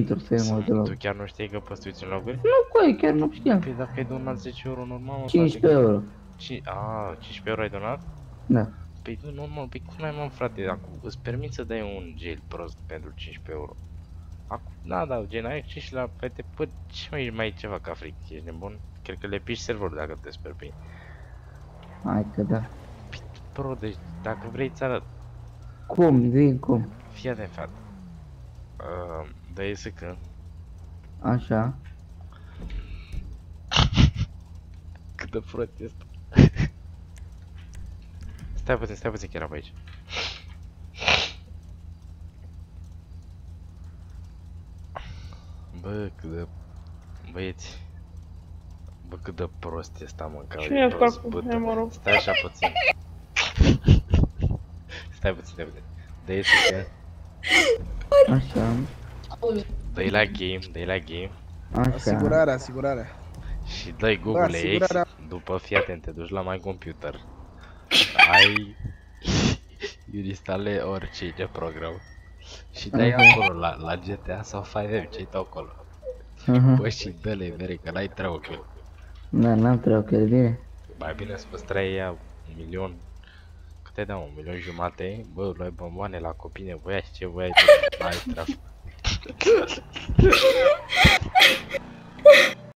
intru să iau de la... Tu chiar nu știi că păstuiți în locuri? Nu, coi, chiar nu știam. Păi dacă ai donat 10 euro normal, mă, 15 euro. 15 euro ai donat? Da. Păi nu, normal, păi cum ai, mă, frate, acum îți permit să dai un gel prost pentru 15 euro. Acum, da, gen, ai 5 la fete, păi ce mai e ceva ca fric, ești nebun? Cred că le piși serverul dacă te speri pe ei. Hai că da. Bro, deci dacă vrei ți arăt. Cum, vin, cum? Fii atent, frate. Dă-i SK. Așa. Cât de prost e asta. Stai puțin, chiar pe aici. Bă, cât de... Băieți. Bă, cât de prost e asta, mă, că Ce e acum? Mă rog. Stai așa puțin. Stai puțin. Dă-i SK. Așa. Dă-i la game. Așa. Asigurarea. Și dai Google X, după fii atent, te duci la My Computer. Ai instale orice de program. Și dai acolo la GTA sau 5M, ce-i tău acolo. Bă, și dă-le mere, că n-ai treabă cu el. Da, n-am treabă cu el, bine. Mai bine să păstrai ea 1.000.000. Cât ai da, 1.500.000? Bă, luai bomboane la copii nevoiași, ce voiai tu, n-ai treabă.